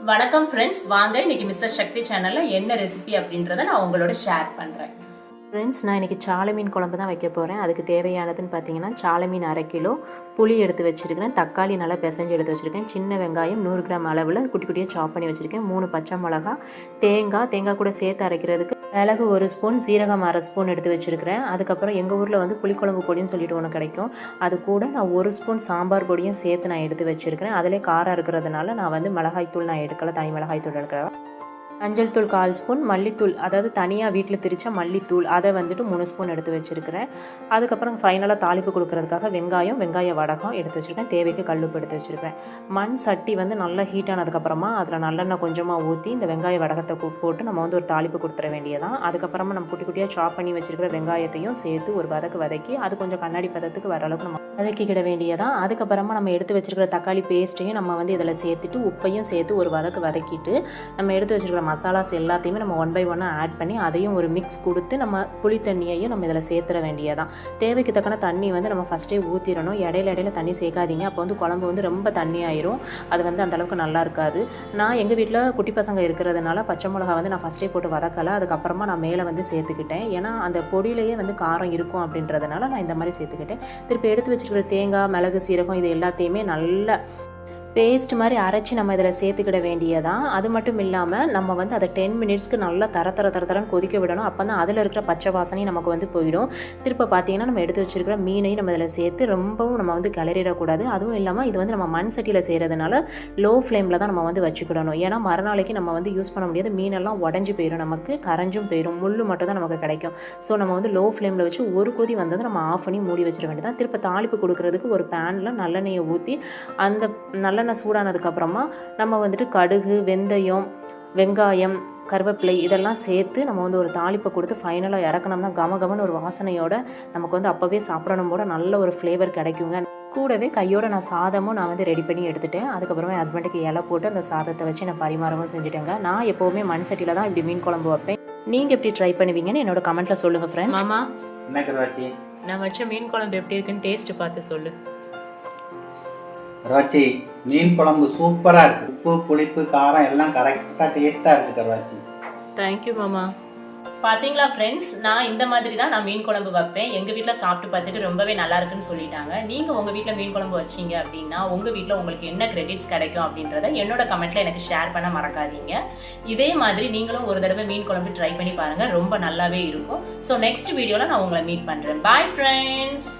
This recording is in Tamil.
வணக்கம் ஃப்ரெண்ட்ஸ், வாங்க இன்னைக்கு மிஸ்டர் சக்தி சேனல்ல என்ன ரெசிபி அப்படின்றத நான் உங்களோட ஷேர் பண்றேன். ஃப்ரெண்ட்ஸ், நான் இன்றைக்கி சாலை மீன் குழம்பு தான் வைக்க போகிறேன். அதுக்கு தேவையானதுன்னு பார்த்தீங்கன்னா, சாலை மீன் 1/2 கிலோ, புளி எடுத்து வச்சுருக்கிறேன், தக்காளி நல்லா பிசைஞ்சு எடுத்து வச்சுருக்கேன், சின்ன வெங்காயம் 100 கிராம் அளவில் குட்டி குட்டியாக சாப் பண்ணி வச்சுருக்கேன், 3 பச்சை மிளகா, தேங்காய் கூட சேர்த்து அரைக்கிறதுக்கு மிளகு 1 ஸ்பூன், சீரகம் 1/2 ஸ்பூன் எடுத்து வச்சுருக்கிறேன். அதுக்கப்புறம் எங்கள் ஊரில் வந்து புளிக்குழம்பு பொடின்னு சொல்லிட்டு ஒன்று கிடைக்கும். அது கூட நான் 1 ஸ்பூன் சாம்பார் பொடியும் சேர்த்து நான் எடுத்து வச்சுருக்கிறேன். அதிலே காரம் இருக்கிறதுனால நான் வந்து மிளகாய்த்தூள் நான் எடுக்கலை, தனி மிளகாய்த்தூள் எடுக்கிறேன். மஞ்சள் தூள் 1/4 ஸ்பூன், மல்லித்தூள் அதாவது தனியாக வீட்டில் திரிச்ச மல்லித்தூள் அதை வந்துட்டு 3 ஸ்பூன் எடுத்து வச்சுருக்கிறேன். அதுக்கப்புறம் ஃபைனலாக தாளிப்பு கொடுக்கறதுக்காக வெங்காய வடகம் எடுத்து வச்சுருக்கேன், தேவைக்கு கல்லுப்பு எடுத்து வச்சுருக்கேன். மண் சட்டி வந்து நல்லா ஹீட் ஆனதுக்கப்புறமா அதில் நல்லெண்ணெய் கொஞ்சமாக ஊற்றி இந்த வெங்காய வடகத்தை போட்டு நம்ம வந்து ஒரு தாளிப்பு கொடுத்துட வேண்டியதான். அதுக்கப்புறமா நம்ம குட்டி குட்டியாக சாப் பண்ணி வச்சுருக்கிற வெங்காயத்தையும் சேர்த்து ஒரு வதக்கி அது கொஞ்சம் கண்ணாடி பதத்துக்கு வர அளவுக்கு நம்ம வதக்கிக்கிட வேண்டியதான். அதுக்கப்புறமா நம்ம எடுத்து வச்சுருக்கிற தக்காளி பேஸ்ட்டையும் நம்ம வந்து இதில் சேர்த்துட்டு உப்பையும் சேர்த்து ஒரு வதக்கிட்டு நம்ம எடுத்து வச்சுருக்கிற மசாலாஸ் எல்லாத்தையுமே நம்ம 1 by 1 ஆட் பண்ணி அதையும் ஒரு மிக்ஸ் கொடுத்து நம்ம புளி தண்ணியையும் நம்ம இதில் சேர்த்துற வேண்டியதான். தேவைக்கு தக்கன தண்ணி வந்து நம்ம ஃபஸ்ட்டே ஊற்றிடணும். இடையில தண்ணி சேர்க்காதீங்க, அப்போ வந்து குழம்பு வந்து ரொம்ப தண்ணி ஆயிரும், அது வந்து அந்தளவுக்கு நல்லா இருக்காது. நான் எங்கள் வீட்டில் குட்டி பசங்க இருக்கிறதுனால பச்சை மிளகா வந்து நான் ஃபஸ்ட்டே போட்டு வதக்கலை, அதுக்கப்புறமா நான் மேலே வந்து சேர்த்துக்கிட்டேன். ஏன்னா அந்த பொடியிலேயே வந்து காரம் இருக்கும் அப்படின்றதுனால நான் இந்த மாதிரி சேர்த்துக்கிட்டேன். திருப்பி எடுத்து வச்சுருக்கிற தேங்காய், மிளகு, சீரகம் இது எல்லாத்தையுமே நல்லா பேஸ்ட் மாதிரி அரைச்சி நம்ம இதில் சேர்த்துக்கிட வேண்டியதான். அது மட்டும் இல்லாமல் நம்ம வந்து அதை 10 மினிட்ஸ்க்கு நல்லா தரன்னு கொதிக்க விடணும். அப்போ தான் அதில் இருக்கிற பச்சை வாசனையும் நமக்கு வந்து போயிடும். திருப்ப பார்த்தீங்கன்னா நம்ம எடுத்து வச்சுருக்கிற மீனையும் நம்ம இதில் சேர்த்து ரொம்பவும் நம்ம வந்து கிளறிடக்கூடாது. அதுவும் இல்லாமல் இது வந்து நம்ம மண் சட்டியில் செய்கிறதுனால லோ ஃப்ளேமில் தான் நம்ம வந்து வச்சுக்கிடணும். ஏன்னா மறுநாளைக்கு நம்ம வந்து யூஸ் பண்ண முடியாது, மீனெல்லாம் உடஞ்சி போயிடும், நமக்கு கரைஞ்சும் போயிடும், முள் மட்டும் தான் நமக்கு கிடைக்கும். ஸோ நம்ம வந்து லோ ஃப்ளேமில் வச்சு ஒரு கொதி வந்தது நம்ம ஆஃப் பண்ணி மூடி வச்சிட வேண்டியதான். திருப்ப தாளிப்பு கொடுக்கறதுக்கு ஒரு பேனில் நல்லெண்ணெயை ஊற்றி அந்த நல்லெண்ணெய் சூடானதுக்கப்புறமா நம்ம வந்துட்டு கடுகு, வெந்தயம், வெங்காயம், கருவேப்பிலை இதெல்லாம் சேர்த்து நம்ம வந்து ஒரு தாளிப்பை கொடுத்து ஃபைனலாக இறக்கணும்னா கமகமன்னு ஒரு வாசனையோட நமக்கு வந்து அப்போவே சாப்பிடணும் போட நல்ல ஒரு ஃப்ளேவர் கிடைக்குங்க. கூடவே கையோட நான் சாதமும் நான் வந்து ரெடி பண்ணி எடுத்துட்டேன். அதுக்கப்புறமா என் ஹஸ்பண்டுக்கு இலை போட்டு அந்த சாதத்தை வச்சு நான் பரிமாறவும் செஞ்சுட்டேங்க. நான் எப்போவுமே மண் சட்டியில் தான் இப்படி மீன் குழம்பு வைப்பேன். நீங்கள் எப்படி ட்ரை பண்ணுவீங்கன்னு என்னோட கமெண்ட்டில் சொல்லுங்கள் ஃப்ரெண்ட்ஸ். மாமா, என்ன கருவாச்சி, நான் வச்ச மீன் குழம்பு எப்படி இருக்குன்னு டேஸ்ட் பார்த்து சொல்லு. கருவாச்சி, மீன் குழம்பு சூப்பராக இருக்குது. உப்பு, புளிப்பு, காரம் எல்லாம் கரெக்டாக டேஸ்ட்டாக இருக்குது கருவாச்சி. தேங்க்யூ மாமா. பார்த்தீங்களா ஃப்ரெண்ட்ஸ், நான் இந்த மாதிரி தான் நான் மீன் குழம்பு வைப்பேன். எங்கள் வீட்டில் சாப்பிட்டு பார்த்துட்டு ரொம்பவே நல்லா இருக்குன்னு சொல்லிட்டாங்க. நீங்கள் உங்கள் வீட்டில் மீன் குழம்பு வச்சிங்க அப்படின்னா உங்கள் வீட்டில் உங்களுக்கு என்ன கிரெடிட்ஸ் கிடைக்கும் அப்படின்றத என்னோட கமெண்ட்டில் எனக்கு ஷேர் பண்ண மறக்காதீங்க. இதே மாதிரி நீங்களும் ஒரு தடவை மீன் குழம்பு ட்ரை பண்ணி பாருங்கள், ரொம்ப நல்லாவே இருக்கும். ஸோ நெக்ஸ்ட் வீடியோவில் நான் உங்களை மீட் பண்ணுறேன். Bye friends.